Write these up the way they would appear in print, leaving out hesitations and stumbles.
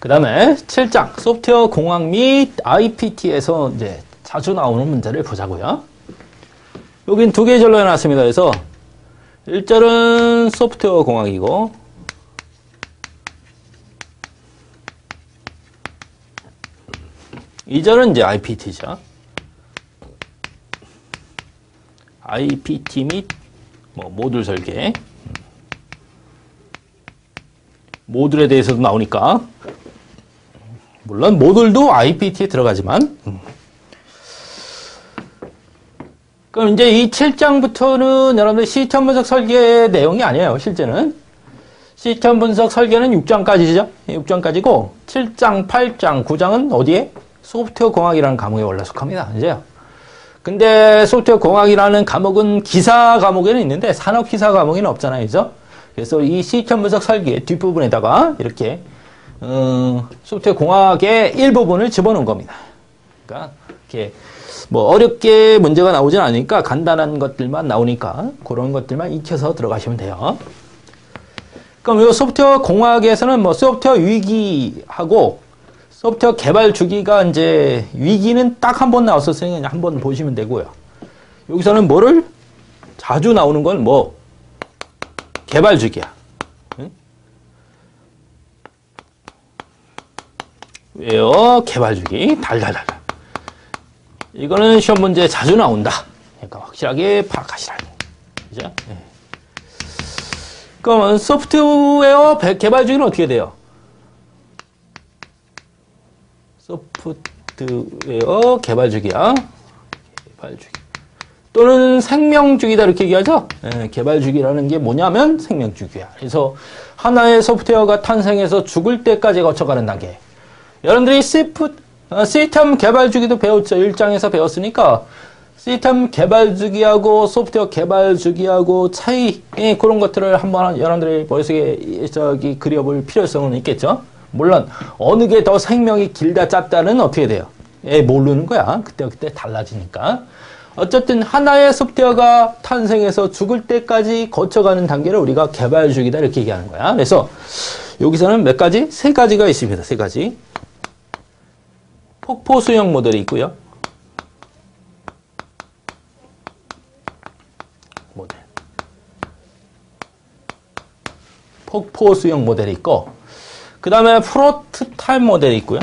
그 다음에 7장 소프트웨어 공학 및 IPT에서 이제 자주 나오는 문제를 보자고요. 여긴 두 개 절로 해놨습니다. 그래서 1절은 소프트웨어 공학이고 2절은 이제 IPT죠. IPT 및 모듈 설계. 모듈에 대해서도 나오니까. 물론 모듈도 IPT에 들어가지만. 그럼 이제 이 7장부터는 여러분들 시스템 분석 설계 내용이 아니에요. 실제는. 시스템 분석 설계는 6장까지죠. 6장까지고 7장, 8장, 9장은 어디에? 소프트웨어 공학이라는 과목에 원래 속합니다. 이제. 근데 소프트웨어 공학이라는 과목은 기사 과목에는 있는데 산업 기사 과목에는 없잖아요. 그죠? 그래서 이 시스템 분석 설계 뒷부분에다가 이렇게 소프트웨어 공학의 일부분을 집어넣은 겁니다. 그러니까 이렇게 뭐 어렵게 문제가 나오진 않으니까 간단한 것들만 나오니까 그런 것들만 익혀서 들어가시면 돼요. 그럼 이 소프트웨어 공학에서는 뭐 소프트웨어 위기하고 소프트웨어 개발 주기가 이제 위기는 딱 한 번 나왔었으니 그냥 한 번 보시면 되고요. 여기서는 뭐를 자주 나오는 건 뭐 개발 주기야. 응? 왜요? 개발 주기 달달달. 이거는 시험 문제에 자주 나온다. 그러니까 확실하게 파악하시라. 그죠? 네. 그러면 소프트웨어 개발 주기는 어떻게 돼요? 소프트웨어 개발 주기야. 개발 주기. 또는 생명 주기다 이렇게 얘기하죠. 네, 개발 주기라는 게 뭐냐면 생명 주기야. 그래서 하나의 소프트웨어가 탄생해서 죽을 때까지 거쳐가는 단계. 여러분들이 시스템 개발 주기도 배웠죠. 1장에서 배웠으니까 시스템 개발 주기하고 소프트웨어 개발 주기하고 차이 그런 것들을 한번 여러분들이 머릿속에 그려볼 필요성은 있겠죠. 물론 어느 게 더 생명이 길다 짧다는 어떻게 돼요? 모르는 거야. 그때 달라지니까. 어쨌든 하나의 소프트웨어가 탄생해서 죽을 때까지 거쳐가는 단계를 우리가 개발 주기다 이렇게 얘기하는 거야. 그래서 여기서는 몇 가지? 세 가지가 있습니다. 세 가지. 폭포 수용 모델이 있고요. 모델. 폭포 수용 모델이 있고 그 다음에 프로토타입 모델이 있고요.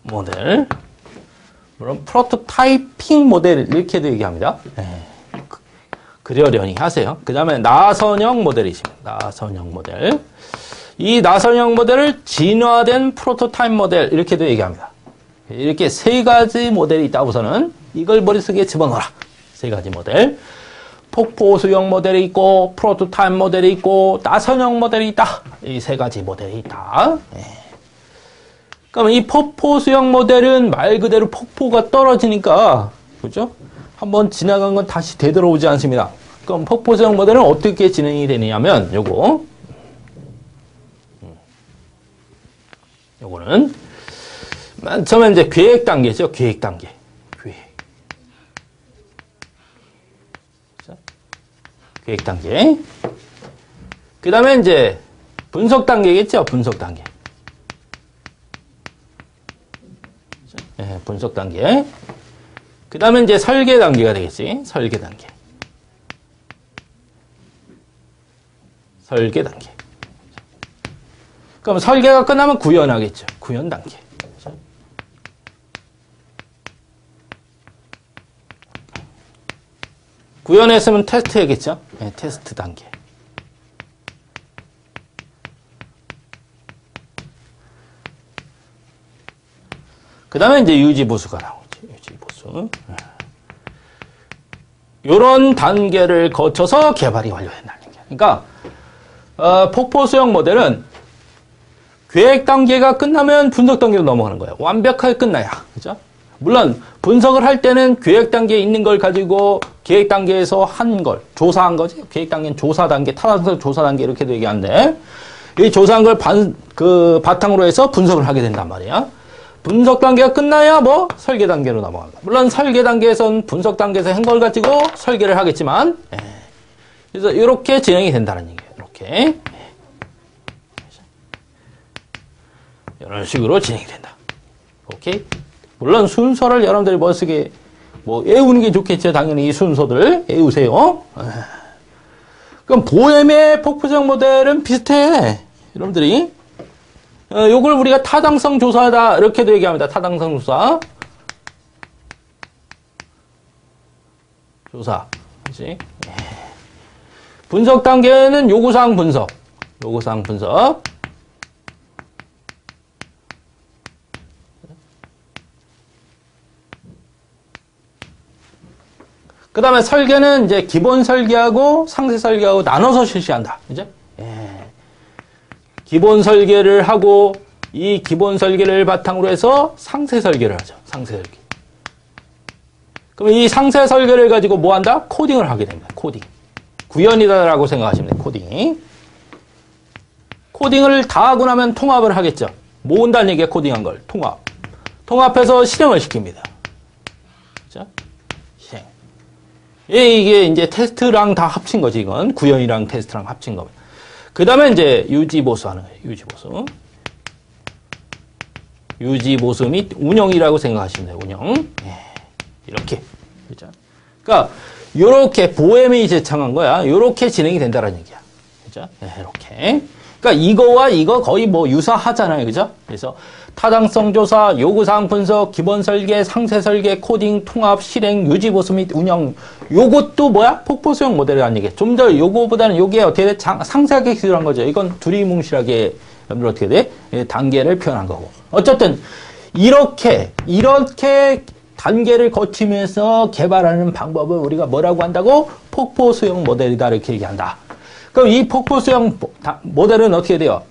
모델. 물론 프로토타이핑 모델 이렇게도 얘기합니다. 네. 그려려니 하세요. 그 다음에 나선형 모델이 있습니다. 나선형 모델. 이 나선형 모델을 진화된 프로토타입 모델 이렇게도 얘기합니다. 이렇게 세 가지 모델이 있다 우선은 이걸 머릿속에 집어넣어라. 세 가지 모델. 폭포 수용 모델이 있고 프로토타입 모델이 있고 나선형 모델이 있다. 이 세 가지 모델이 있다. 네. 그럼 이 폭포 수용 모델은 말 그대로 폭포가 떨어지니까 그죠? 한번 지나간 건 다시 되돌아오지 않습니다. 그럼 폭포 수용 모델은 어떻게 진행이 되느냐면 요거는 맨 처음에 이제 계획 단계죠. 계획 단계. 계획 단계. 그 다음에 이제 분석 단계겠죠. 분석 단계. 네, 분석 단계. 그 다음에 이제 설계 단계가 되겠지. 설계 단계. 설계 단계. 그럼 설계가 끝나면 구현하겠죠. 구현 단계. 구현했으면 테스트 해야겠죠. 네, 테스트 단계. 그 다음에 이제 유지보수가 나오죠. 유지보수. 요런 단계를 거쳐서 개발이 완료된다는 게. 그러니까, 폭포 수용 모델은 계획 단계가 끝나면 분석 단계로 넘어가는 거예요. 완벽하게 끝나야. 그죠? 물론, 분석을 할 때는 계획 단계에 있는 걸 가지고 계획 단계에서 한 걸, 조사한 거지. 계획 단계는 조사 단계, 타당성 조사 단계 이렇게도 얘기하는데, 이 조사한 걸 바탕으로 해서 분석을 하게 된단 말이야. 분석 단계가 끝나야 뭐 설계 단계로 넘어간다. 물론 설계 단계에선 분석 단계에서 한 걸 가지고 설계를 하겠지만 그래서 이렇게 진행이 된다는 얘기예요. 이렇게. 이런 식으로 진행이 된다. 오케이? 물론 순서를 여러분들이 멋지게 외우는 게 좋겠죠. 당연히 이 순서들 외우세요. 그럼 보엠의 폭포성 모델은 비슷해. 여러분들이. 요걸 우리가 타당성 조사다. 이렇게도 얘기합니다. 타당성 조사. 조사. 그치? 분석 단계는 요구사항 분석. 요구사항 분석. 그 다음에 설계는 이제 기본 설계하고 상세 설계하고 나눠서 실시한다. 그죠? 기본 설계를 하고 이 기본 설계를 바탕으로 해서 상세 설계를 하죠. 상세 설계. 그럼 이 상세 설계를 가지고 뭐 한다? 코딩을 하게 됩니다. 코딩. 구현이다라고 생각하시면 돼요. 코딩. 코딩을 다 하고 나면 통합을 하겠죠. 모은다는 얘기야, 코딩한 걸. 통합. 통합해서 실행을 시킵니다. 그죠? 실행. 이게 이제 테스트랑 다 합친 거지, 이건. 구현이랑 테스트랑 합친 겁니다. 그 다음에 이제 유지보수 하는 거예요. 유지보수. 유지보수 및 운영이라고 생각하시면 돼요. 운영. 이렇게. 그죠? 그러니까, 요렇게 보엠이 제청한 거야. 요렇게 진행이 된다는 얘기야. 그죠? 이렇게. 그러니까 이거와 이거 거의 유사하잖아요. 그죠? 그래서 타당성 조사, 요구사항 분석, 기본 설계, 상세 설계, 코딩, 통합, 실행, 유지보수 및 운영. 요것도 뭐야? 폭포수용 모델이라는 얘기야. 좀 더 요거보다는 요게 어떻게 돼? 상세하게 기술한 거죠. 이건 두리뭉실하게 여러분들 어떻게 돼? 단계를 표현한 거고. 어쨌든 이렇게 단계를 거치면서 개발하는 방법을 우리가 뭐라고 한다고? 폭포수용 모델이다. 이렇게 얘기한다. 그럼 이 폭포수용 모델은 어떻게 돼요?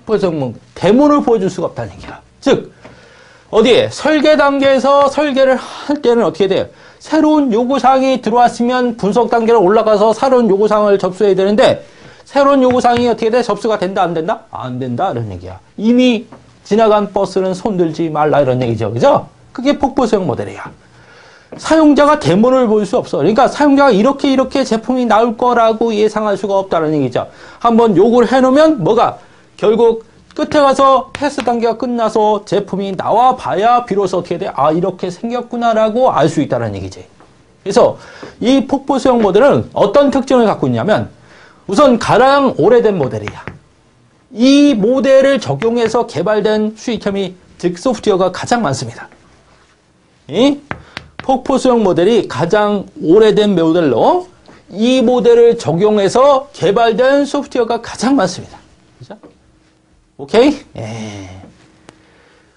폭포수용 대문을 보여줄 수가 없다는 얘기야. 즉, 어디에? 설계 단계에서 설계를 할 때는 어떻게 돼요? 새로운 요구사항이 들어왔으면 분석 단계로 올라가서 새로운 요구사항을 접수해야 되는데, 새로운 요구사항이 어떻게 돼? 접수가 된다, 안 된다? 안 된다, 이런 얘기야. 이미 지나간 버스는 손들지 말라, 이런 얘기죠. 그죠? 그게 폭포수용 모델이야. 사용자가 데모를 볼 수 없어. 그러니까 사용자가 이렇게 제품이 나올 거라고 예상할 수가 없다는 얘기죠. 한번 요구를 해놓으면 뭐가? 결국 끝에 가서 테스트 단계가 끝나서 제품이 나와 봐야 비로소 어떻게 돼? 아, 이렇게 생겼구나라고 알 수 있다는 얘기지. 그래서 이 폭포수용 모델은 어떤 특징을 갖고 있냐면 우선 가장 오래된 모델이야. 이 모델을 적용해서 개발된 수익혐이 즉 소프트웨어가 가장 많습니다. 이 폭포수용 모델이 가장 오래된 모델로 이 모델을 적용해서 개발된 소프트웨어가 가장 많습니다. 그죠? 오케이?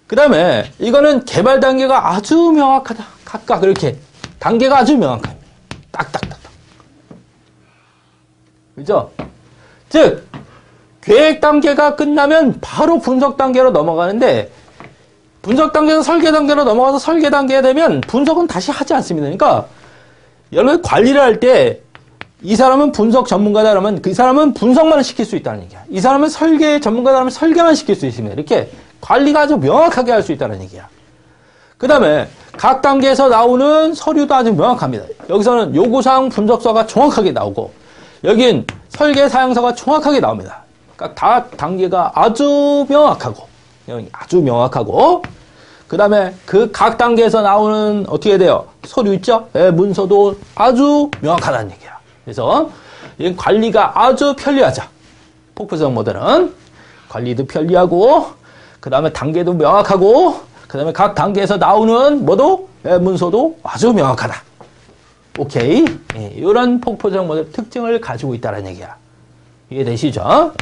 그 다음에 이거는 개발 단계가 아주 명확하다. 각각 이렇게 단계가 아주 명확합니다. 딱딱딱딱. 그죠? 즉 계획 단계가 끝나면 바로 분석 단계로 넘어가는데 분석 단계에서 설계 단계로 넘어가서 설계 단계에 되면 분석은 다시 하지 않습니다. 그러니까 여러분 관리를 할 때 이 사람은 분석 전문가다 그러면 그 사람은 분석만 시킬 수 있다는 얘기야. 이 사람은 설계 전문가다 그러면 설계만 시킬 수 있습니다. 이렇게 관리가 아주 명확하게 할 수 있다는 얘기야. 그 다음에 각 단계에서 나오는 서류도 아주 명확합니다. 여기서는 요구사항 분석서가 정확하게 나오고 여긴 설계 사양서가 정확하게 나옵니다. 그러니까 다 단계가 아주 명확하고 그 다음에 그 각 단계에서 나오는 어떻게 돼요? 서류 있죠? 문서도 아주 명확하다는 얘기야. 그래서 이 관리가 아주 편리하죠. 폭포수용 모델은 관리도 편리하고 그 다음에 단계도 명확하고 그 다음에 각 단계에서 나오는 문서도 아주 명확하다. 오케이? 이런 폭포수용 모델 특징을 가지고 있다는 얘기야. 이해되시죠?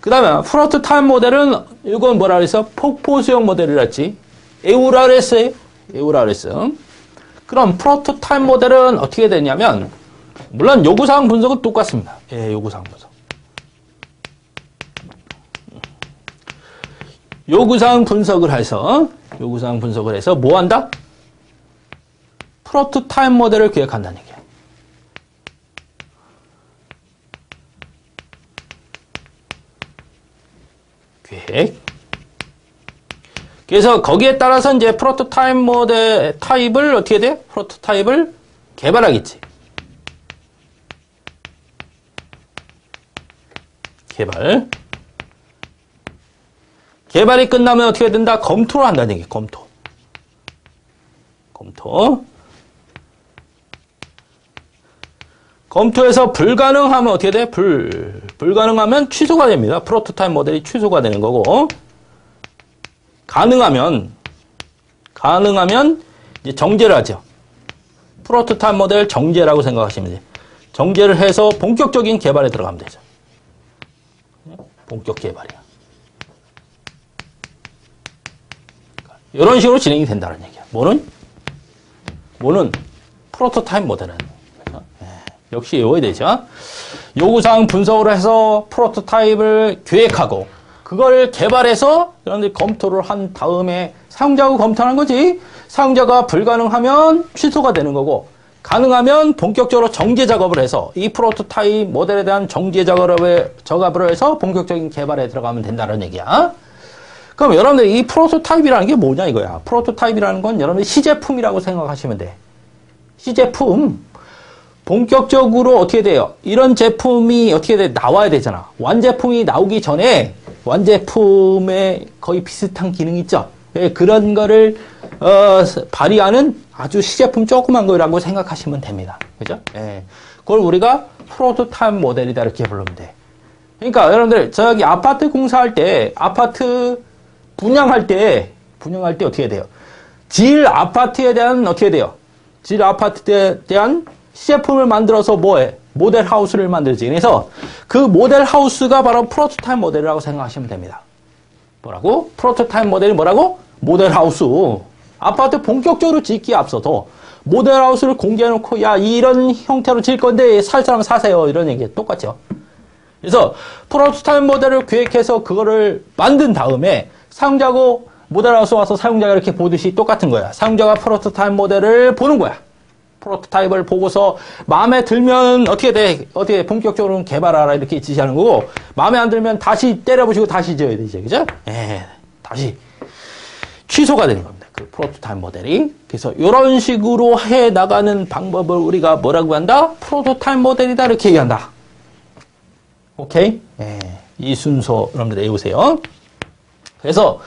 그 다음에 프로토타입 모델은 이건 뭐라 그랬어? 폭포수용 모델이라 했지. 에우라 그랬어요. 에우라 그랬어. 그럼 프로토타입 모델은 어떻게 되냐면 물론 요구사항 분석은 똑같습니다. 요구사항 분석. 요구사항 분석을 해서 뭐 한다? 프로토타입 모델을 기획한다는 얘기야. 계획. 그래서 거기에 따라서 이제 프로토타입 모델 타입을 어떻게 돼? 프로토타입을 개발하겠지. 그죠? 프로토타입 모델 타입을 어떻게 돼? 프로토타입 모델 타입을 개발하겠지. 그죠? 프로토타입 모델 타입을 어떻게 돼? 프로토타입 모델 타입을 개발하겠지. 그죠? 프로토타입 모델 타입을 개발하겠지. 개발. 개발이 끝나면 어떻게 된다? 검토를 한다는 얘기예요. 검토. 검토해서 불가능하면 어떻게 돼? 불가능하면 취소가 됩니다. 프로토타입 모델이 취소가 되는 거고, 가능하면 이제 정제를 하죠. 프로토타입 모델 정제라고 생각하시면 돼요. 정제를 해서 본격적인 개발에 들어가면 되죠. 본격 개발이야. 이런 식으로 진행이 된다는 얘기야. 뭐는 프로토타입 모델은. 역시 외워야 되죠. 요구사항 분석을 해서 프로토타입을 계획하고 그걸 개발해서 여러분들이 검토를 한 다음에 사용자하고 검토하는 거지. 사용자가 불가능하면 취소가 되는 거고 가능하면 본격적으로 정제 작업을 해서 이 프로토타입 모델에 대한 정제 작업을 해서 본격적인 개발에 들어가면 된다는 얘기야. 그럼 여러분들 이 프로토타입이라는 게 뭐냐 이거야. 프로토타입이라는 건 여러분들 시제품이라고 생각하시면 돼. 시제품. 본격적으로 어떻게 돼요? 이런 제품이 어떻게 돼? 나와야 되잖아. 완제품이 나오기 전에 완제품에 거의 비슷한 기능 있죠? 그런 거를 발휘하는 아주 시제품 조그만 거라고 생각하시면 됩니다. 그죠? 그걸 우리가 프로토타입 모델이다 이렇게 부르면 돼. 그러니까 여러분들 저기 아파트 공사할 때 아파트 분양할 때 어떻게 돼요? 질 아파트에 대한 어떻게 돼요? 질 아파트에 대한 시제품을 만들어서 뭐해? 모델 하우스를 만들지. 그래서 그 모델 하우스가 바로 프로토타입 모델이라고 생각하시면 됩니다. 뭐라고? 프로토타입 모델이 뭐라고? 모델 하우스. 아파트 본격적으로 짓기에 앞서서 모델 하우스를 공개해놓고 야 이런 형태로 질 건데 살 사람 사세요. 이런 얘기 똑같죠. 그래서 프로토타입 모델을 계획해서 그거를 만든 다음에 사용자고 모델 하우스 와서 사용자가 이렇게 보듯이 똑같은 거야. 사용자가 프로토타입 모델을 보는 거야. 프로토타입을 보고서 마음에 들면 어떻게 돼? 어떻게 본격적으로 개발하라 이렇게 지시하는 거고 마음에 안 들면 다시 때려부시고 다시 지어야 되죠. 그죠? 다시 취소가 되는 겁니다. 그 프로토타입 모델이. 그래서 이런 식으로 해 나가는 방법을 우리가 뭐라고 한다? 프로토타입 모델이다 이렇게 얘기한다. 오케이? 이 순서 여러분들 외우세요. 그래서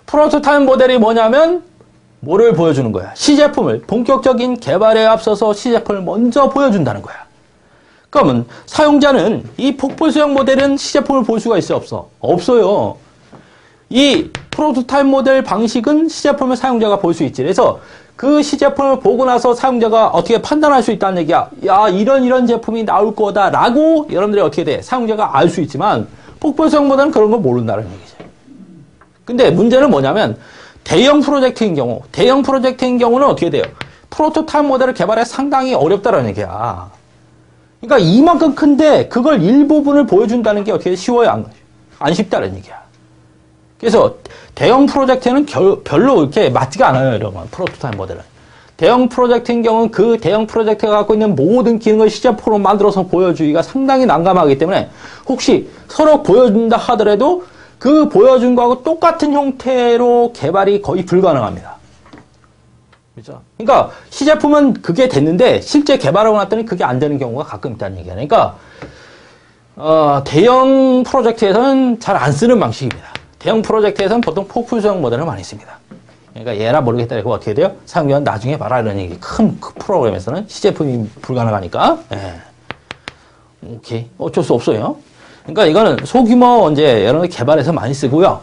프로토타입 모델이 뭐냐면 뭐를 보여주는 거야? 시제품을 본격적인 개발에 앞서서 시제품을 먼저 보여준다는 거야. 그러면 사용자는 이 폭포수형 모델은 시제품을 볼 수가 있어 없어? 없어요. 이 프로토타입 모델 방식은 시제품을 사용자가 볼 수 있지. 그래서 그 시제품을 보고 나서 사용자가 어떻게 판단할 수 있다는 얘기야. 야 이런 제품이 나올 거다 라고 여러분들이 어떻게 돼? 사용자가 알 수 있지만 폭포수형 모델은 그런 걸 모른다는 얘기죠. 근데 문제는 뭐냐면 대형 프로젝트인 경우는 어떻게 돼요? 프로토타입 모델을 개발해 상당히 어렵다라는 얘기야. 그러니까 이만큼 큰데 그걸 일부분을 보여준다는 게 어떻게 쉬워요? 안 쉽다는 얘기야. 그래서 대형 프로젝트는 별로 이렇게 맞지가 않아요, 여러분. 프로토타입 모델은. 대형 프로젝트인 경우는 그 대형 프로젝트가 갖고 있는 모든 기능을 시제품으로 만들어서 보여주기가 상당히 난감하기 때문에 혹시 서로 보여준다 하더라도 그 보여준 거하고 똑같은 형태로 개발이 거의 불가능합니다. 그렇죠? 그러니까 시제품은 그게 됐는데 실제 개발하고 났더니 그게 안 되는 경우가 가끔 있다는 얘기야. 그러니까 대형 프로젝트에서는 잘 안 쓰는 방식입니다. 대형 프로젝트에서는 보통 폭포수형 모델을 많이 씁니다. 그러니까 얘나 모르겠다. 이거 어떻게 돼요? 사용자는 나중에 봐라 이런 얘기. 큰 프로그램에서는 시제품이 불가능하니까. 오케이. 어쩔 수 없어요. 그러니까 이거는 소규모 이제 여러 개 개발해서 많이 쓰고요.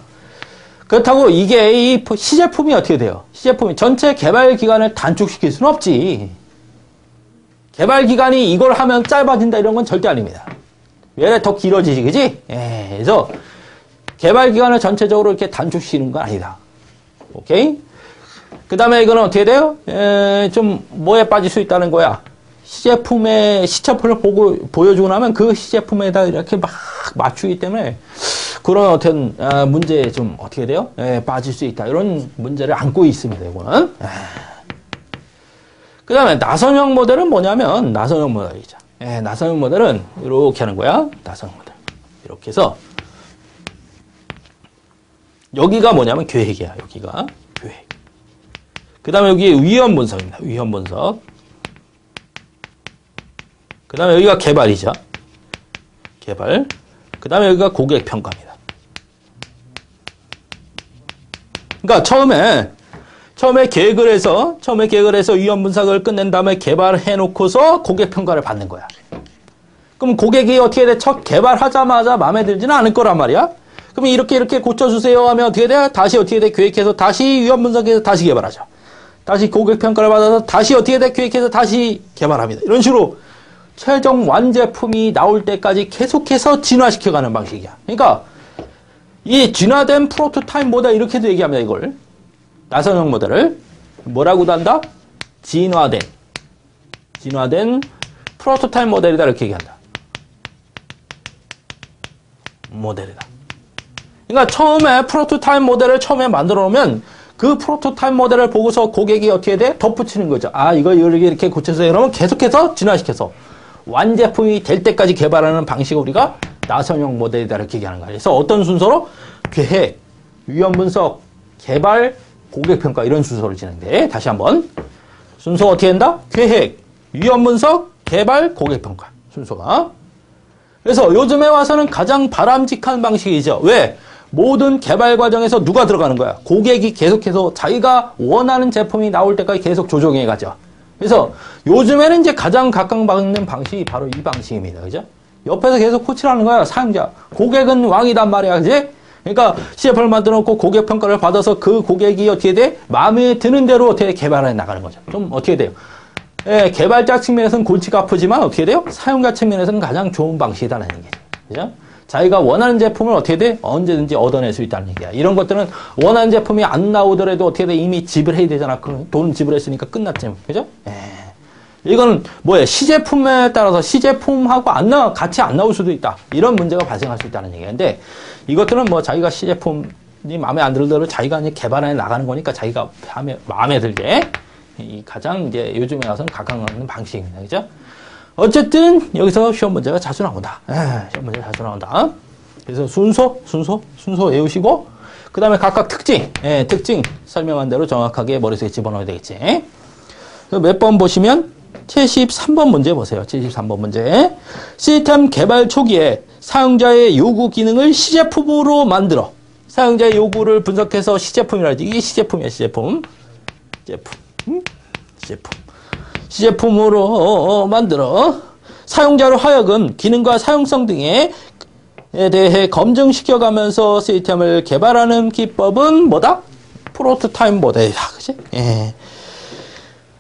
그렇다고 이게 이 시제품이 어떻게 돼요? 시제품이 전체 개발 기간을 단축시킬 수는 없지. 개발 기간이 이걸 하면 짧아진다 이런 건 절대 아닙니다. 왜 더 길어지지, 그지? 그래서 개발 기간을 전체적으로 이렇게 단축시키는 건 아니다. 오케이? 그 다음에 이거는 어떻게 돼요? 좀 뭐에 빠질 수 있다는 거야? 시제품의 시첩을 보여주고 나면 그 시제품에다 이렇게 막 맞추기 때문에 그런 어떤 문제에 좀 어떻게 돼요? 빠질 수 있다. 이런 문제를 안고 있습니다. 이거는. 그 다음에 나선형 모델은 뭐냐면 나선형 모델이죠. 나선형 모델은 이렇게 하는 거야. 나선형 모델. 이렇게 해서 여기가 뭐냐면 계획이야. 여기가 계획. 그 다음에 여기 위험 분석입니다. 위험 분석. 그 다음에 여기가 개발이죠. 개발. 그 다음에 여기가 고객평가입니다. 그러니까 처음에 계획을 해서 위험 분석을 끝낸 다음에 개발해 놓고서 고객평가를 받는 거야. 그럼 고객이 어떻게 돼? 첫 개발하자마자 마음에 들지는 않을 거란 말이야. 그럼 이렇게 고쳐주세요 하면 어떻게 돼? 다시 어떻게 돼? 계획해서 다시 위험 분석해서 다시 개발하죠. 다시 고객평가를 받아서 다시 어떻게 돼? 계획해서 다시 개발합니다. 이런 식으로 최종 완제품이 나올 때까지 계속해서 진화시켜가는 방식이야. 그러니까 이 진화된 프로토타입 모델 이렇게도 얘기합니다. 이걸 나선형 모델을 뭐라고도 한다? 진화된 프로토타입 모델이다 이렇게 얘기한다. 모델이다. 그러니까 처음에 프로토타입 모델을 처음에 만들어 놓으면 그 프로토타입 모델을 보고서 고객이 어떻게 돼? 덧붙이는 거죠. 아, 이거 이렇게 고쳐서 그러면 계속해서 진화시켜서 완제품이 될 때까지 개발하는 방식을 우리가 나선형 모델이다 이렇게 얘기하는 거예요. 그래서 어떤 순서로? 계획, 위험 분석, 개발, 고객평가 이런 순서로 진행돼. 다시 한번 순서가 어떻게 된다? 계획, 위험 분석, 개발, 고객평가 순서가. 그래서 요즘에 와서는 가장 바람직한 방식이죠. 왜? 모든 개발 과정에서 누가 들어가는 거야? 고객이 계속해서 자기가 원하는 제품이 나올 때까지 계속 조정해 가죠. 그래서 요즘에는 이제 가장 각광받는 방식이 바로 이 방식입니다. 그죠? 옆에서 계속 코치를 하는 거야, 사용자. 고객은 왕이단 말이야, 그지? 그러니까 CF를 만들어 놓고 고객 평가를 받아서 그 고객이 어떻게 돼? 마음에 드는 대로 어떻게 개발해 나가는 거죠. 좀 어떻게 돼요? 예, 개발자 측면에서는 골치가 아프지만 어떻게 돼요? 사용자 측면에서는 가장 좋은 방식이다라는 얘기죠. 그죠? 자기가 원하는 제품을 어떻게 돼? 언제든지 얻어낼 수 있다는 얘기야. 이런 것들은 원하는 제품이 안 나오더라도 어떻게 돼? 이미 지불해야 되잖아. 돈 지불했으니까 끝났지. 그죠? 예. 이거는 뭐예요? 시제품에 따라서 시제품하고 같이 안 나올 수도 있다. 이런 문제가 발생할 수 있다는 얘기인데 이것들은 뭐 자기가 시제품이 마음에 안 들더라도 자기가 이제 개발해 나가는 거니까 자기가 마음에 들게 이 가장 이제 요즘에 와서는 각광하는 방식입니다. 그죠? 어쨌든 여기서 시험 문제가 자주 나온다. 시험 문제가 자주 나온다. 그래서 순서 외우시고 그 다음에 각각 특징 설명한 대로 정확하게 머릿속에 집어넣어야 되겠지. 몇 번 보시면 73번 문제 보세요. 73번 문제. 시스템 개발 초기에 사용자의 요구 기능을 시제품으로 만들어 사용자의 요구를 분석해서 시제품이라지. 이게 시제품이야. 시제품으로 만들어 사용자로 하여금 기능과 사용성 등에 대해 검증시켜가면서 시스템을 개발하는 기법은 뭐다? 프로토타입 모델이다. 그치? 예.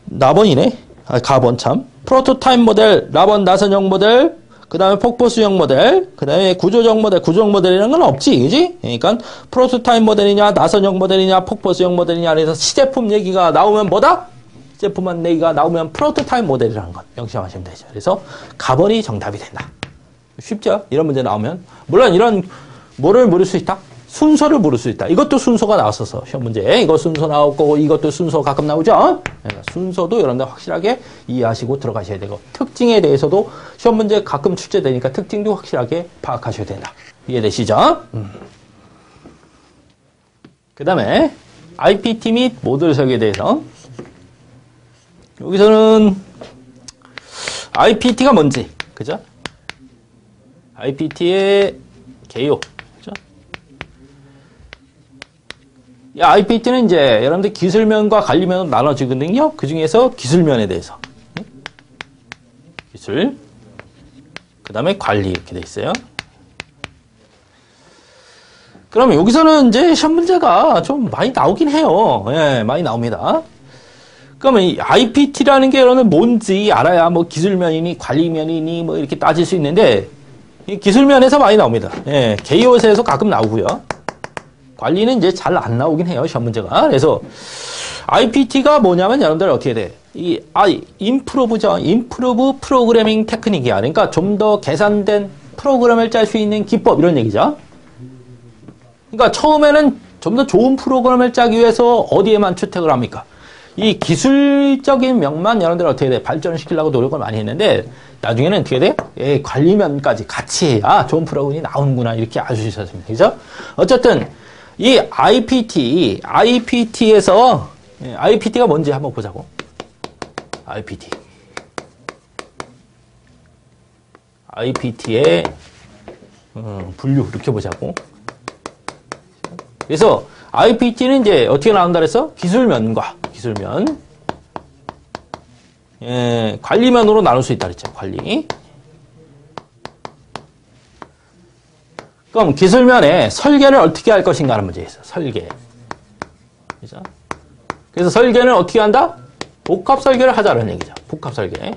나번이네. 가번 참. 프로토타입 모델, 라번 나선형 모델, 그 다음에 폭포수형 모델, 그 다음에 구조적 모델이라는 건 없지, 그지? 그러니까 프로토타입 모델이냐, 나선형 모델이냐, 폭포수형 모델이냐, 그래서 시제품 얘기가 나오면 뭐다? 시제품 얘기가 나오면 프로토타입 모델이라는 것 명심하시면 되죠. 그래서 가번이 정답이 된다. 쉽죠? 이런 문제 나오면. 물론 이런 뭐를 물을 수 있다? 순서를 물을 수 있다. 이것도 순서가 나왔어서 시험 문제. 이거 순서 나오고 이것도 순서 가끔 나오죠? 그러니까 순서도 여러분들 확실하게 이해하시고 들어가셔야 되고 특징에 대해서도 시험 문제 가끔 출제되니까 특징도 확실하게 파악하셔야 된다. 이해되시죠? 그 다음에 IPT 및 모듈 설계에 대해서 여기서는 IPT가 뭔지 그죠? IPT의 개요 IPT는 이제 여러분들 기술면과 관리면으로 나눠지거든요. 그 중에서 기술면에 대해서. 기술. 그 다음에 관리 이렇게 돼 있어요. 그러면 여기서는 이제 시험 문제가 좀 많이 나오긴 해요. 예, 많이 나옵니다. 그러면 이 IPT라는 게 여러분들 뭔지 알아야 뭐 기술면이니 관리면이니 뭐 이렇게 따질 수 있는데 이 기술면에서 많이 나옵니다. 예, 개요에서 가끔 나오고요. 관리는 이제 잘 안 나오긴 해요, 시험 문제가. 그래서 IPT가 뭐냐면 여러분들 어떻게 돼? improve죠. improve 프로그래밍 테크닉이야. 그러니까 좀 더 개선된 프로그램을 짤 수 있는 기법 이런 얘기죠. 그러니까 처음에는 좀 더 좋은 프로그램을 짜기 위해서 어디에만 채택을 합니까? 이 기술적인 면만 여러분들 어떻게 돼? 발전을 시키려고 노력을 많이 했는데 나중에는 어떻게 돼? 예, 관리면까지 같이 해야 좋은 프로그램이 나오는구나 이렇게 알 수 있었습니다. 그죠? 어쨌든 이 IPT에서 IPT가 뭔지 한번 보자고. IPT의 분류 이렇게 보자고. 그래서 IPT는 이제 어떻게 나온다 그래서 기술면과 기술면, 예, 관리면으로 나눌 수 있다 그랬죠. 관리. 그럼 기술면에 설계를 어떻게 할 것인가 하는 문제에서 설계. 그죠? 그래서 설계는 어떻게 한다? 복합 설계를 하자는 얘기죠. 복합 설계.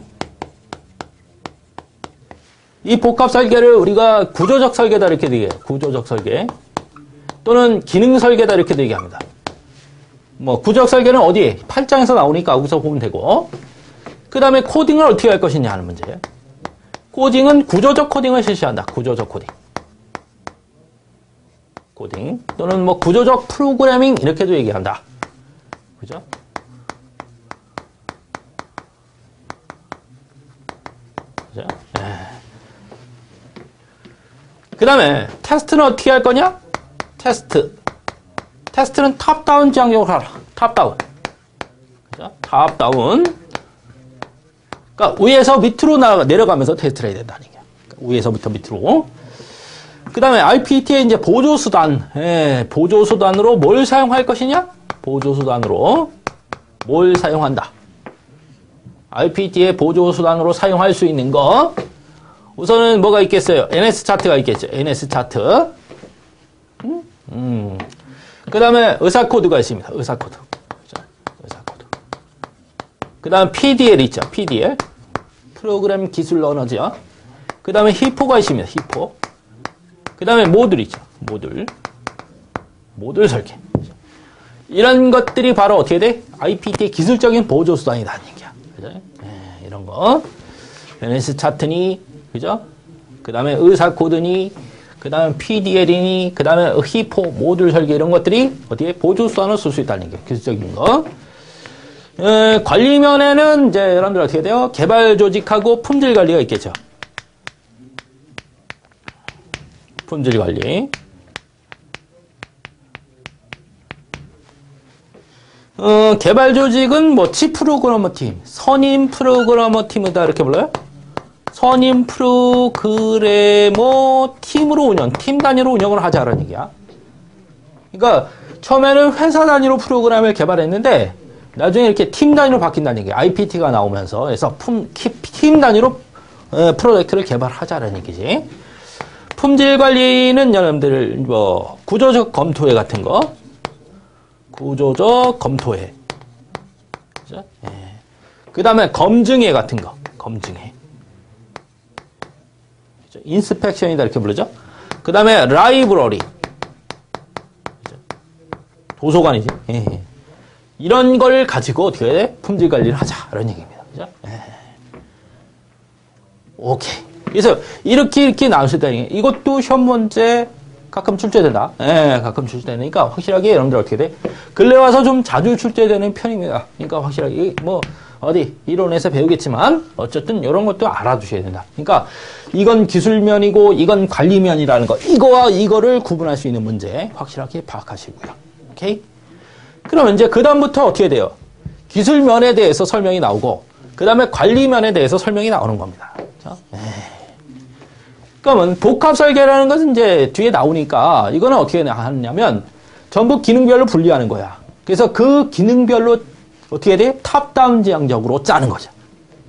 이 복합 설계를 우리가 구조적 설계다 이렇게 얘기해요. 구조적 설계. 또는 기능 설계다 이렇게 얘기합니다. 뭐 구조적 설계는 어디? 8장에서 나오니까 거기서 보면 되고. 그 다음에 코딩을 어떻게 할 것이냐 하는 문제. 코딩은 구조적 코딩을 실시한다. 구조적 코딩. 코딩 또는 뭐 구조적 프로그래밍 이렇게도 얘기한다. 그죠? 그죠? 그 다음에 테스트는 어떻게 할 거냐? 테스트는 탑다운 지향적으로 하라. 탑다운. 그죠? 탑다운. 그러니까 위에서 밑으로 내려가면서 테스트를 해야 된다는 얘기야. 그러니까 위에서부터 밑으로. 그 다음에 IPT의 이제 보조수단. 예, 보조수단으로 뭘 사용할 것이냐? 보조수단으로 뭘 사용한다. IPT의 보조수단으로 사용할 수 있는 거. 우선은 뭐가 있겠어요? NS 차트가 있겠죠. NS 차트. 그 다음에 의사코드가 있습니다. 의사코드. 의사코드. 그 다음에 PDL 있죠. PDL. 프로그램 기술 언어죠. 그 다음에 히포가 있습니다. 히포. 그 다음에 모듈 있죠. 모듈 설계. 이런 것들이 바로 어떻게 돼? IPT의 기술적인 보조수단이라는 얘기야. 그죠? 네, 이런 거. NS 차트니, 그죠? 그 다음에 의사코드니, 그 다음에 PDL이니, 그 다음에 히포, 모듈 설계 이런 것들이 어디에 보조수단을 쓸 수 있다는 얘기야. 기술적인 거. 관리면에는 이제 여러분들 어떻게 돼요? 개발 조직하고 품질 관리가 있겠죠. 품질 관리. 개발 조직은 뭐 치 프로그래머 팀, 선임 프로그래머 팀이다 이렇게 불러요. 선임 프로그래머 팀으로 운영, 팀 단위로 운영을 하자라는 얘기야. 그러니까 처음에는 회사 단위로 프로그램을 개발했는데 나중에 이렇게 팀 단위로 바뀐다는 얘기야. IPT가 나오면서 그래서 팀 단위로 프로젝트를 개발하자라는 얘기지. 품질 관리는 여러분들 뭐 구조적 검토회 같은 거, 구조적 검토회, 그죠? 예. 그 다음에 검증회 같은 거, 검증회, 그죠? 인스펙션이다 이렇게 부르죠. 그 다음에 라이브러리, 그죠? 도서관이지. 예. 이런 걸 가지고 어떻게 해? 품질 관리를 하자 이런 얘기입니다. 그죠? 예. 오케이. 그래서 이렇게 나올 수 있다는 게 이것도 시험 문제 가끔 출제된다. 예, 가끔 출제되니까 확실하게 여러분들 어떻게 돼? 근래 와서 좀 자주 출제되는 편입니다. 그러니까 확실하게 뭐 어디 이론에서 배우겠지만 어쨌든 이런 것도 알아두셔야 된다. 그러니까 이건 기술면이고 이건 관리면이라는 거. 이거와 이거를 구분할 수 있는 문제 확실하게 파악하시고요. 오케이? 그러면 이제 그 다음부터 어떻게 돼요? 기술면에 대해서 설명이 나오고 그 다음에 관리면에 대해서 설명이 나오는 겁니다. 그렇죠? 그러면 복합 설계라는 것은 이제 뒤에 나오니까 이거는 어떻게 하느냐면 전부 기능별로 분리하는 거야. 그래서 그 기능별로 어떻게 돼? 탑다운 지향적으로 짜는 거죠.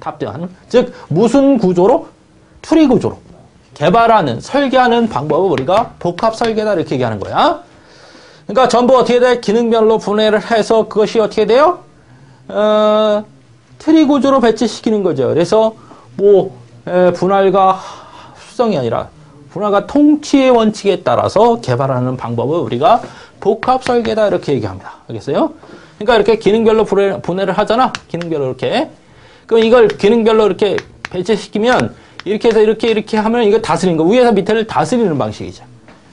탑다운. 즉 무슨 구조로? 트리 구조로 개발하는, 설계하는 방법을 우리가 복합 설계다 이렇게 얘기하는 거야. 그러니까 전부 어떻게 돼? 기능별로 분해를 해서 그것이 어떻게 돼요? 트리 구조로 배치시키는 거죠. 그래서 뭐 분할과 수성이 아니라 분할과 통치의 원칙에 따라서 개발하는 방법을 우리가 복합 설계다 이렇게 얘기합니다. 알겠어요? 그러니까 이렇게 기능별로 분해를 하잖아. 기능별로 이렇게. 그럼 이걸 기능별로 이렇게 배치시키면 이렇게 해서 이렇게 하면 이거 다스리는 거. 위에서 밑에를 다스리는 방식이죠.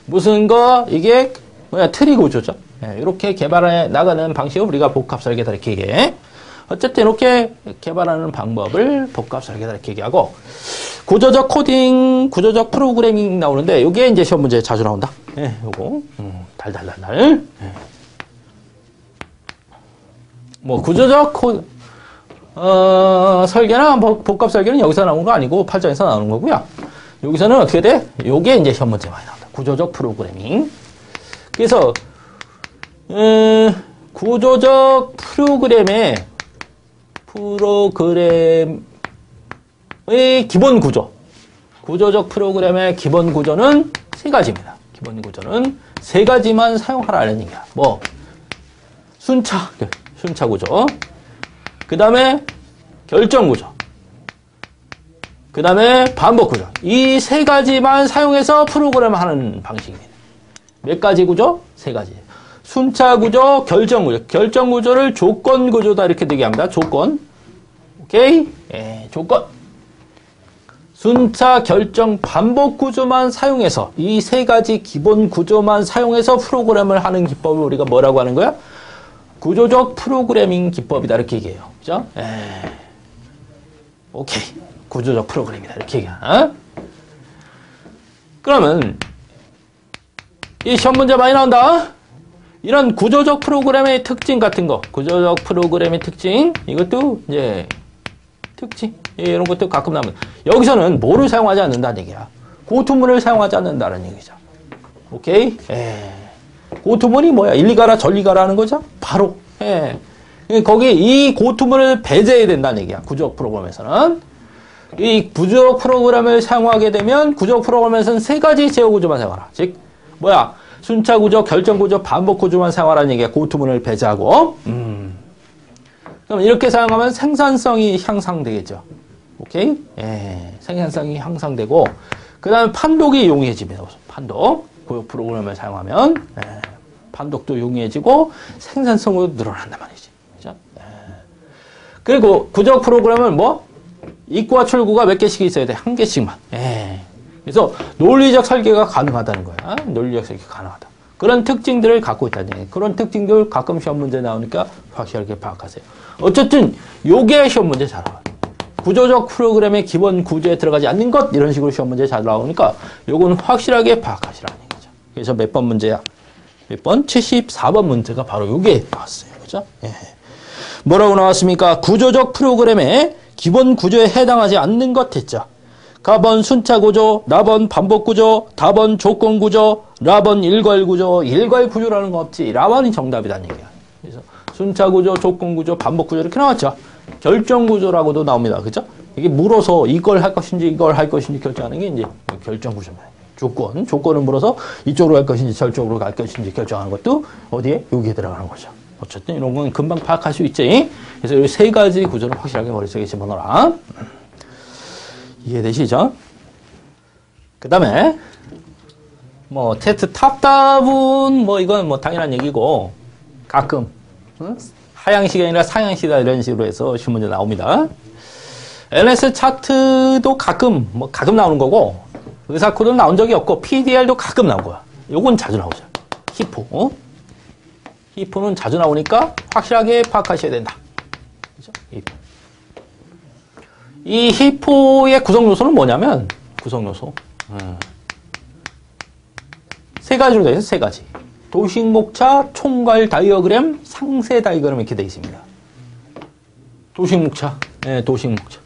무슨 거? 이게 뭐야? 트리 구조죠. 이렇게 개발해 나가는 방식을 우리가 복합 설계다 이렇게 얘기해. 어쨌든 이렇게 개발하는 방법을 복합 설계다 이렇게 얘기하고 구조적 코딩, 구조적 프로그래밍 나오는데 이게 이제 시험 문제에 자주 나온다. 요거 달달달달. 뭐 구조적 설계나 뭐 복합 설계는 여기서 나오는 거 아니고 8장에서 나오는 거고요. 여기서는 어떻게 돼? 요게 이제 시험 문제 많이 나온다. 구조적 프로그래밍. 그래서 구조적 프로그램의 기본 구조. 구조적 프로그램의 기본 구조는 세 가지입니다. 기본 구조는 세 가지만 사용하라는 얘기야. 뭐 순차 구조. 그 다음에 결정 구조. 그 다음에 반복 구조. 이 세 가지만 사용해서 프로그램을 하는 방식입니다. 몇 가지 구조? 세 가지. 순차 구조, 결정 구조. 결정 구조를 조건 구조다 이렇게 얘기합니다. 조건. 오케이? 예, 조건. 순차, 결정, 반복 구조만 사용해서 이 세 가지 기본 구조만 사용해서 프로그램을 하는 기법을 우리가 뭐라고 하는 거야? 구조적 프로그래밍 기법이다 이렇게 얘기해요. 그죠? 오케이. 구조적 프로그램이다 이렇게 얘기해. 어? 그러면 이 시험 문제 많이 나온다. 이런 구조적 프로그램의 특징 같은 거, 구조적 프로그램의 특징, 이것도 이제 특징, 이런 것도 가끔 나옵니다. 여기서는 뭐를 사용하지 않는다는 얘기야. 고투문을 사용하지 않는다는 얘기죠. 오케이? 고투문이 뭐야? 일리 가라, 저리 가라 하는 거죠? 바로. 거기 이 고투문을 배제해야 된다는 얘기야. 구조적 프로그램에서는. 이 구조적 프로그램을 사용하게 되면 구조적 프로그램에서는 세 가지 제어 구조만 사용하라. 즉, 뭐야? 순차 구조, 결정 구조, 반복 구조만 사용하라는 얘기야. 고투문을 배제하고. 그럼 이렇게 사용하면 생산성이 향상되겠죠. 오케이? 생산성이 향상되고, 그 다음에 판독이 용이해집니다. 판독. 구조 프로그램을 사용하면, 판독도 용이해지고, 생산성도 늘어난단 말이지. 그죠? 그리고 구조 프로그램은 뭐? 입구와 출구가 몇 개씩 있어야 돼? 한 개씩만. 그래서 논리적 설계가 가능하다는 거야. 논리적 설계가 가능하다. 그런 특징들을 갖고 있다는 얘기예요. 그런 특징들 가끔 시험 문제 나오니까 확실하게 파악하세요. 어쨌든 요게 시험 문제 잘 나와요. 구조적 프로그램의 기본 구조에 들어가지 않는 것 이런 식으로 시험 문제 잘 나오니까 요건 확실하게 파악하시라는 얘기죠. 그래서 몇 번 문제야? 몇 번? 74번 문제가 바로 요게 나왔어요. 그죠? 뭐라고 나왔습니까? 구조적 프로그램의 기본 구조에 해당하지 않는 것 했죠. 가번 순차 구조, 라번 반복 구조, 다번 조건 구조, 라번 일괄 구조. 일괄 구조라는 거 없지. 라번이 정답이라는 얘기야. 그래서 순차 구조, 조건 구조, 반복 구조 이렇게 나왔죠. 결정 구조라고도 나옵니다. 그죠? 이게 물어서 이걸 할 것인지 이걸 할 것인지 결정하는 게 이제 결정 구조입니다. 조건은 물어서 이쪽으로 갈 것인지 저쪽으로 갈 것인지 결정하는 것도 어디에? 여기에 들어가는 거죠. 어쨌든 이런 건 금방 파악할 수 있지. 그래서 이 세 가지 구조는 확실하게 머릿속에 집어넣어라. 이해되시죠? 그 다음에 뭐 테스트 탑답은 뭐 이건 뭐 당연한 얘기고 가끔 하향식이 아니라 상향식이다 이런 식으로 해서 시험 문제 나옵니다. LS 차트도 가끔 나오는 거고 의사 코드는 나온 적이 없고 PDR도 가끔 나온 거야. 요건 자주 나오죠. 히포. 히포는 자주 나오니까 확실하게 파악하셔야 된다. 그죠? 이 히포의 구성 요소는 뭐냐면 구성 요소 세 가지로 되어 있어요. 세 가지. 도식 목차, 총괄 다이어그램, 상세 다이어그램 이렇게 되어 있습니다. 도식 목차. 도식 목차.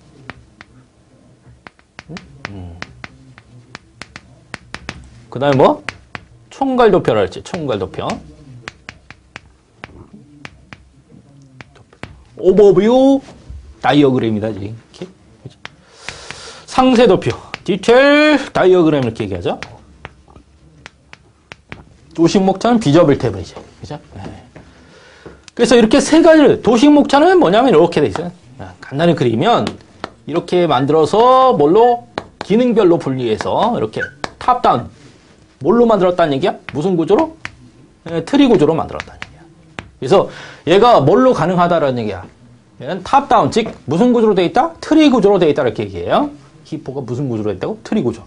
그 다음에 뭐? 총괄 도표라 했지. 총괄 도표. 오버뷰 다이어그램이다. 이렇게. 상세 도표. 디테일 다이어그램 이렇게 얘기하죠. 도식 목차는 비저블 태블이죠. 그죠? 그래서 이렇게 세 가지를, 도식 목차는 뭐냐면 이렇게 돼 있어요. 간단히 그리면 이렇게 만들어서 뭘로? 기능별로 분리해서 이렇게 탑다운. 뭘로 만들었다는 얘기야? 무슨 구조로? 트리 구조로 만들었다는 얘기야. 그래서 얘가 뭘로 가능하다라는 얘기야. 얘는 탑다운, 즉 무슨 구조로 돼 있다? 트리 구조로 돼 있다 이렇게 얘기해요. 히포가 무슨 구조로 돼 있다고? 트리 구조.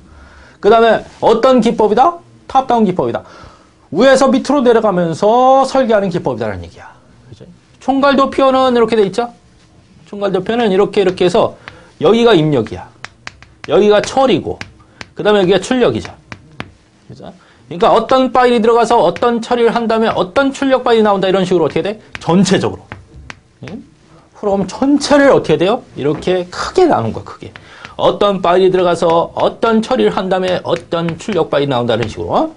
그 다음에 어떤 기법이다? 탑다운 기법이다. 위에서 밑으로 내려가면서 설계하는 기법이다라는 얘기야. 그죠? 총괄 도표는 이렇게 돼 있죠? 총괄 도표는 이렇게 해서 여기가 입력이야. 여기가 처리고, 그 다음에 여기가 출력이죠. 그죠? 그러니까 어떤 파일이 들어가서 어떤 처리를 한 다음에 어떤 출력 파일이 나온다 이런 식으로 어떻게 돼? 전체적으로. 그럼 전체를 어떻게 돼요? 이렇게 크게 나눈 거야, 크게. 어떤 파일이 들어가서 어떤 처리를 한 다음에 어떤 출력 파일이 나온다는 식으로.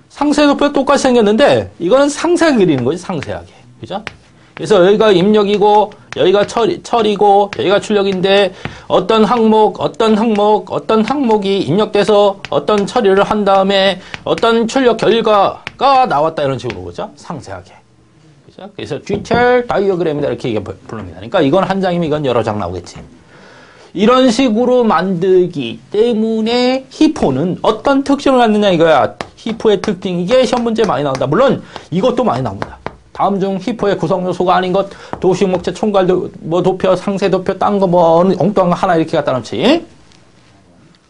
상세 도표 똑같이 생겼는데 이거는 상세하게 그리는 거지, 상세하게. 그죠? 그래서 여기가 입력이고 여기가 처리고 여기가 출력인데 어떤 항목이 입력돼서 어떤 처리를 한 다음에 어떤 출력 결과가 나왔다 이런 식으로 그죠? 상세하게. 그죠? 그래서 detail diagram이다 이렇게 부릅니다. 그러니까 이건 한 장이면 이건 여러 장 나오겠지. 이런 식으로 만들기 때문에 히포는 어떤 특징을 갖느냐 이거야. 히포의 특징, 이게 시험 문제 많이 나온다. 물론 이것도 많이 나옵니다. 다음 중 히포의 구성 요소가 아닌 것, 도식, 목체, 총괄, 뭐 도표, 상세 도표, 딴 거 뭐 엉뚱한 거 하나 이렇게 갖다 놓지.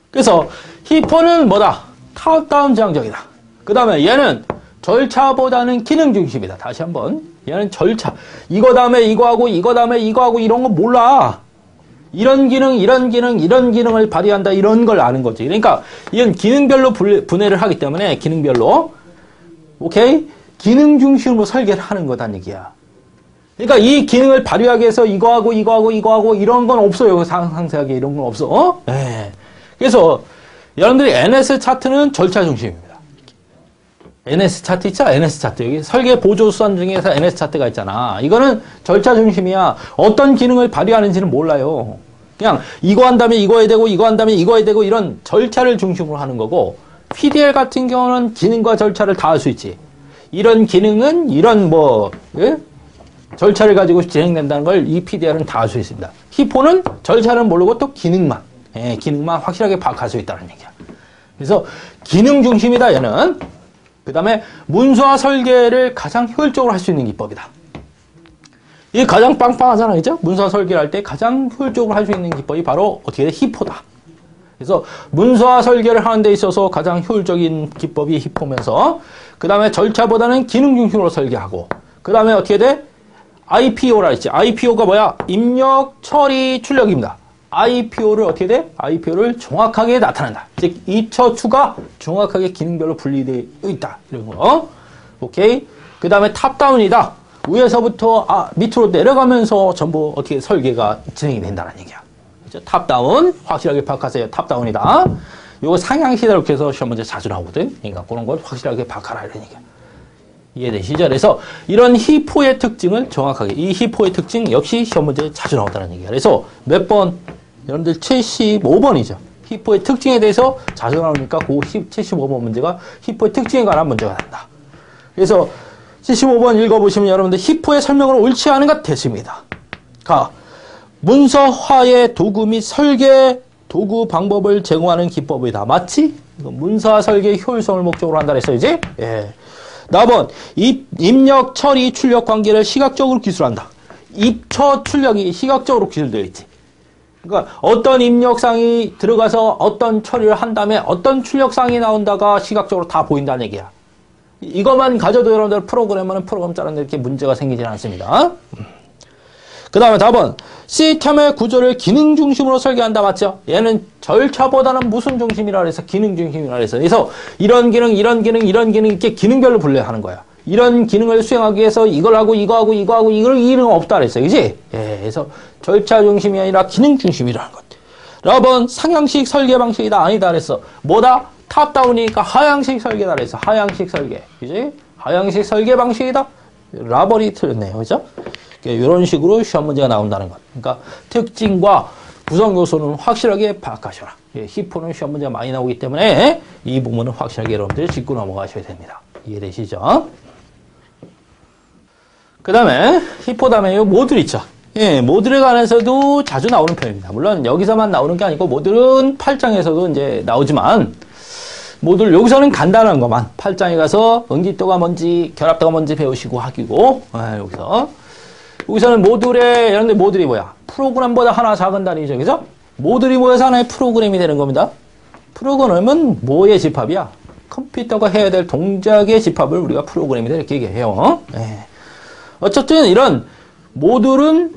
그래서 히포는 뭐다? 탑다운 지향적이다. 그 다음에 얘는 절차보다는 기능 중심이다. 다시 한번. 얘는 절차. 이거 다음에 이거하고 이거 다음에 이거하고 이런 거 몰라. 이런 기능을 발휘한다. 이런 걸 아는 거지. 그러니까 이건 기능별로 분해를 하기 때문에 기능별로. 오케이? 기능 중심으로 설계를 하는 거란 얘기야. 그러니까 이 기능을 발휘하기 위해서 이거하고 이런 건 없어요. 상세하게 이런 건 없어. 어? 네. 그래서 여러분들이 NS 차트는 절차 중심입니다. NS 차트 있죠? NS 차트. 여기 설계 보조 수단 중에서 NS 차트가 있잖아. 이거는 절차 중심이야. 어떤 기능을 발휘하는지는 몰라요. 그냥 이거 한 다음에 이거 해야 되고 이거 한 다음에 이거 해야 되고 이런 절차를 중심으로 하는 거고 PDL 같은 경우는 기능과 절차를 다 할 수 있지. 이런 기능은 이런 예? 절차를 가지고 진행된다는 걸 이 PDL은 다 할 수 있습니다. 히포는 절차는 모르고 또 기능만 확실하게 파악할 수 있다는 얘기야. 그래서 기능 중심이다 얘는. 그 다음에 문서화 설계를 가장 효율적으로 할 수 있는 기법이다. 이게 가장 빵빵하잖아, 그죠? 문서화 설계를 할 때 가장 효율적으로 할 수 있는 기법이 바로 어떻게 돼? 히포다. 그래서 문서화 설계를 하는 데 있어서 가장 효율적인 기법이 히포면서 그 다음에 절차보다는 기능 중심으로 설계하고 그 다음에 어떻게 돼? IPO라 했지. IPO가 뭐야? 입력, 처리, 출력입니다. IPO를 어떻게 돼? IPO를 정확하게 나타낸다. 즉, 이처추가 정확하게 기능별로 분리되어 있다. 이런 거. 오케이? 그 다음에 탑다운이다. 위에서부터 밑으로 내려가면서 전부 어떻게 설계가 진행이 된다는 얘기야. 그렇죠? 탑다운. 확실하게 파악하세요. 탑다운이다. 요거 상향시다 이렇게 해서 시험 문제 자주 나오거든. 그러니까 그런 걸 확실하게 파악하라. 이런 얘기야. 이해되시죠? 그래서 이런 히포의 특징을 정확하게, 이 히포의 특징 역시 시험 문제에 자주 나온다는 얘기야. 그래서 몇 번, 여러분들 75번이죠. 히포의 특징에 대해서 자주 나오니까 그 75번 문제가 히포의 특징에 관한 문제가 난다. 그래서 75번 읽어보시면 여러분들 히포의 설명으로 옳지 않은 것 됐습니다. 문서화의 도구 및 설계 도구 방법을 제공하는 기법이다. 맞지? 문서화 설계 효율성을 목적으로 한다 그랬어야지? 예. 나번 입력, 처리, 출력 관계를 시각적으로 기술한다. 입처, 출력이 시각적으로 기술되어 있지. 그러니까 어떤 입력상이 들어가서 어떤 처리를 한 다음에 어떤 출력상이 나온다가 시각적으로 다 보인다는 얘기야. 이것만 가져도 여러분들 프로그램은 프로그램 짜는데 이렇게 문제가 생기진 않습니다. 그 다음에 답은 시스템의 구조를 기능 중심으로 설계한다. 맞죠? 얘는 절차보다는 무슨 중심이라 그래서 기능 중심이라 그래서 이런 기능 이렇게 기능별로 분類하는 거야. 이런 기능을 수행하기 위해서 이걸 하고 이거 기능 없다 그랬어. 그지? 예, 그래서 절차 중심이 아니라 기능 중심이라는 것. 라번 상향식 설계 방식이다. 아니다 그랬어. 뭐다? 탑다운이니까 하향식 설계다 그랬어. 하향식 설계. 그지? 하향식 설계 방식이다. 라번이 틀렸네요. 그죠? 이런 식으로 시험 문제가 나온다는 것. 그러니까 특징과 구성 요소는 확실하게 파악하셔라. 히포는 시험 문제가 많이 나오기 때문에 이 부분은 확실하게 여러분들이 짚고 넘어가셔야 됩니다. 이해되시죠? 그 다음에 히포 다음에 이 모듈 있죠. 예, 모듈에 관해서도 자주 나오는 편입니다. 물론 여기서만 나오는 게 아니고 모듈은 8장에서도 이제 나오지만 모듈 여기서는 간단한 것만 8장에 가서 응집도가 뭔지 결합도가 뭔지 배우시고 하기고 여기서는 모듈에 여러분들 모듈이 뭐야? 프로그램보다 하나 작은 단위죠. 그죠? 모듈이 모여서 하나의 프로그램이 되는 겁니다. 프로그램은 뭐의 집합이야? 컴퓨터가 해야 될 동작의 집합을 우리가 프로그램이다 이렇게 얘기해요. 네. 어쨌든 이런 모듈은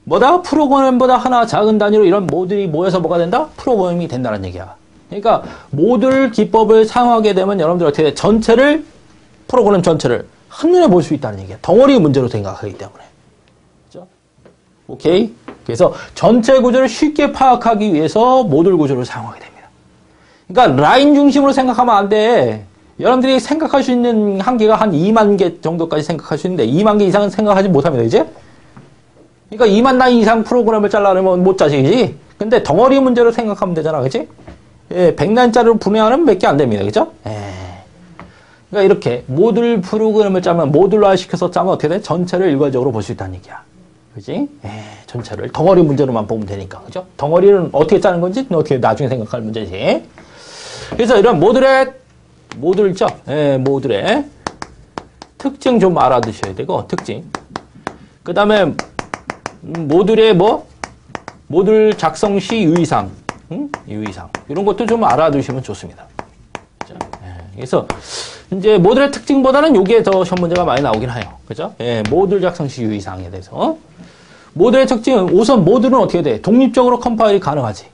뭐다? 프로그램보다 하나 작은 단위로 이런 모듈이 모여서 뭐가 된다? 프로그램이 된다는 얘기야. 그러니까 모듈 기법을 사용하게 되면 여러분들 어떻게 돼? 전체를 프로그램 전체를 한눈에 볼 수 있다는 얘기야. 덩어리 문제로 생각하기 때문에. 그죠? 오케이? 그래서 전체 구조를 쉽게 파악하기 위해서 모듈 구조를 사용하게 됩니다. 그러니까 라인 중심으로 생각하면 안 돼. 여러분들이 생각할 수 있는 한계가 한 2만 개 정도까지 생각할 수 있는데 2만 개 이상은 생각하지 못합니다. 이제? 그러니까 2만 라인 이상 프로그램을 짜려면 못 짜지지. 근데 덩어리 문제로 생각하면 되잖아. 그치? 예, 100라인짜리로 분해하면 몇 개 안 됩니다. 그죠? 예. 그러니까 이렇게 모듈 프로그램을 짜면 모듈화 시켜서 짜면 어떻게 돼? 전체를 일괄적으로 볼 수 있다는 얘기야. 그지? 예, 전체를 덩어리 문제로만 보면 되니까. 그죠? 덩어리는 어떻게 짜는 건지 어떻게 나중에 생각할 문제지. 그래서 이런 모듈죠? 예, 모듈의 특징 좀 알아두셔야 되고, 특징. 그 다음에 모듈의 모듈 작성 시 유의사항. 유의사항. 이런 것도 좀 알아두시면 좋습니다. 그죠? 예, 그래서 이제 모듈의 특징보다는 요게 더 시험 문제가 많이 나오긴 해요. 그죠? 예, 모듈 작성 시 유의사항에 대해서. 모듈의 특징은 우선 모듈은 어떻게 돼? 독립적으로 컴파일이 가능하지.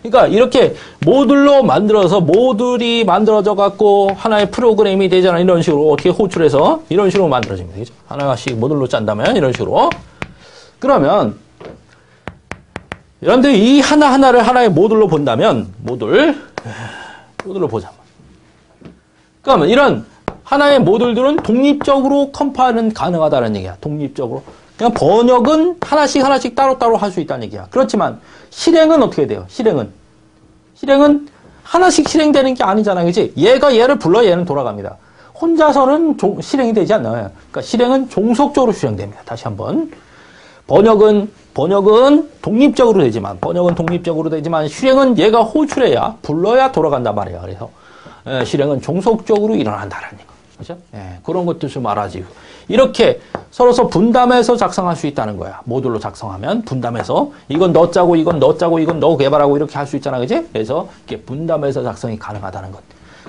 그러니까 이렇게 모듈로 만들어서 모듈이 만들어져 갖고 하나의 프로그램이 되잖아. 이런 식으로 어떻게 호출해서 이런 식으로 만들어집니다. 그죠? 하나씩 모듈로 짠다면 이런 식으로. 그러면 여러분들이 이 하나하나를 하나의 모듈로 본다면 모듈로 보자면. 그러면 이런 하나의 모듈들은 독립적으로 컴파일은 가능하다는 얘기야. 독립적으로. 그냥 번역은 하나씩 따로따로 할 수 있다는 얘기야. 그렇지만 실행은 어떻게 돼요? 실행은 하나씩 실행되는 게 아니잖아요. 그치? 얘가 얘를 불러 얘는 돌아갑니다. 혼자서는 실행이 되지 않나요? 그러니까 실행은 종속적으로 실행됩니다. 다시 한번. 번역은 독립적으로 되지만 실행은 얘가 호출해야 불러야 돌아간단 말이에요. 그래서 실행은 종속적으로 일어난다는 거. 그죠? 예, 그런 것도 좀 알아지고. 이렇게 서로서 분담해서 작성할 수 있다는 거야. 모듈로 작성하면 분담해서 이건 너 짜고 이건 너 짜고 이건 너 개발하고 이렇게 할 수 있잖아. 그지? 그래서 이렇게 분담해서 작성이 가능하다는 것.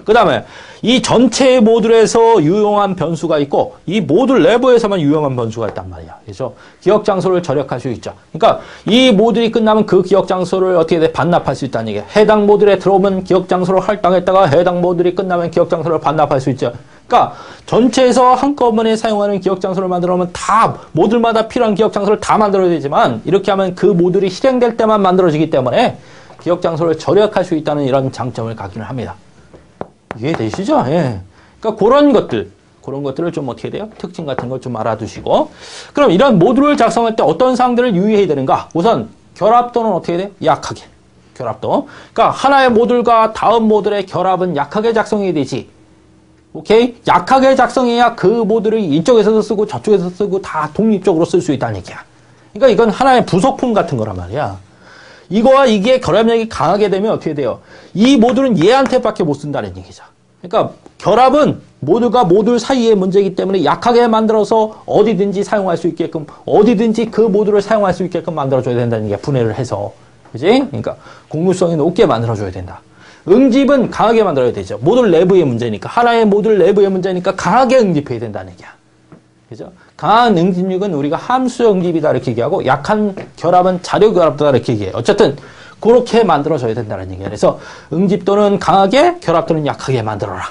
그 다음에 이 전체 모듈에서 유용한 변수가 있고 이 모듈 내부에서만 유용한 변수가 있단 말이야. 그래서 기억 장소를 절약할 수 있죠. 그러니까 이 모듈이 끝나면 그 기억 장소를 어떻게 돼? 반납할 수 있다는 얘기야. 해당 모듈에 들어오면 기억 장소를 할당했다가 해당 모듈이 끝나면 기억 장소를 반납할 수 있죠. 그러니까 전체에서 한꺼번에 사용하는 기억 장소를 만들어놓으면 다 모듈마다 필요한 기억 장소를 다 만들어야 되지만 이렇게 하면 그 모듈이 실행될 때만 만들어지기 때문에 기억 장소를 절약할 수 있다는 이런 장점을 갖기는 합니다. 이해되시죠? 예. 그러니까 그런 것들을 좀 어떻게 돼요? 특징 같은 걸 좀 알아두시고. 그럼 이런 모듈을 작성할 때 어떤 사항들을 유의해야 되는가? 우선 결합도는 어떻게 돼? 약하게. 결합도. 그러니까 하나의 모듈과 다음 모듈의 결합은 약하게 작성해야 되지. 오케이? 약하게 작성해야 그 모듈을 이쪽에서도 쓰고 저쪽에서 쓰고 다 독립적으로 쓸 수 있다는 얘기야. 그러니까 이건 하나의 부속품 같은 거란 말이야. 이거와 이게 결합력이 강하게 되면 어떻게 돼요? 이 모듈은 얘한테밖에 못 쓴다는 얘기죠. 그러니까 결합은 모듈과 모듈 사이의 문제이기 때문에 약하게 만들어서 어디든지 사용할 수 있게끔 어디든지 그 모듈을 사용할 수 있게끔 만들어줘야 된다는 게 분해를 해서. 그지? 그러니까 공유성이 높게 만들어줘야 된다. 응집은 강하게 만들어야 되죠. 모듈 내부의 문제니까. 하나의 모듈 내부의 문제니까 강하게 응집해야 된다는 얘기야. 그죠? 강한 응집력은 우리가 함수 응집이다 이렇게 얘기하고 약한 결합은 자료 결합이다 이렇게 얘기해요. 어쨌든 그렇게 만들어줘야 된다는 얘기예요. 그래서 응집도는 강하게 결합도는 약하게 만들어라.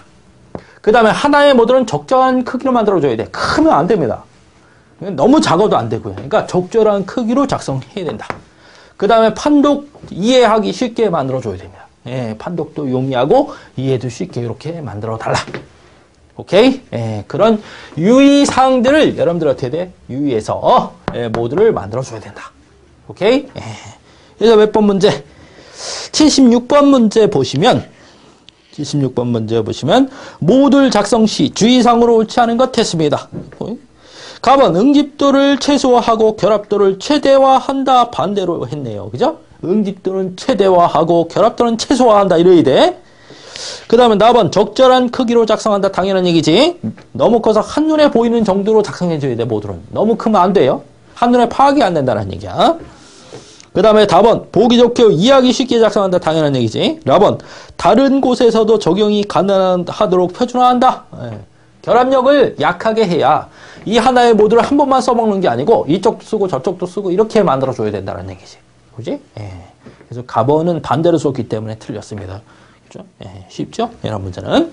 그 다음에 하나의 모듈은 적절한 크기로 만들어줘야 돼. 크면 안 됩니다. 너무 작아도 안 되고요. 그러니까 적절한 크기로 작성해야 된다. 그 다음에 판독 이해하기 쉽게 만들어줘야 됩니다. 예, 판독도 용이하고 이해도 쉽게 이렇게 만들어 달라. 오케이? 예, 그런 유의사항들을 여러분들 어떻게 돼? 유의해서 모듈을 만들어줘야 된다. 오케이? 예. 그래서 몇 번 문제? 76번 문제 보시면 모듈 작성 시 주의사항으로 옳지 않은 것 했습니다. 가번 응집도를 최소화하고 결합도를 최대화한다 반대로 했네요. 그죠? 응집도는 최대화하고 결합도는 최소화한다 이래야 돼. 그 다음에 나번 적절한 크기로 작성한다. 당연한 얘기지. 너무 커서 한눈에 보이는 정도로 작성해줘야 돼. 모듈은. 너무 크면 안 돼요. 한눈에 파악이 안 된다는 얘기야. 그 다음에 답은 보기 좋게 이해하기 쉽게 작성한다. 당연한 얘기지. 라번 다른 곳에서도 적용이 가능하도록 표준화한다. 결합력을 약하게 해야 이 하나의 모듈을 한 번만 써먹는 게 아니고 이쪽도 쓰고 저쪽도 쓰고 이렇게 만들어줘야 된다는 얘기지. 그지? 그래서 가번은 반대로 썼기 때문에 틀렸습니다. 그죠? 쉽죠? 이런 문제는.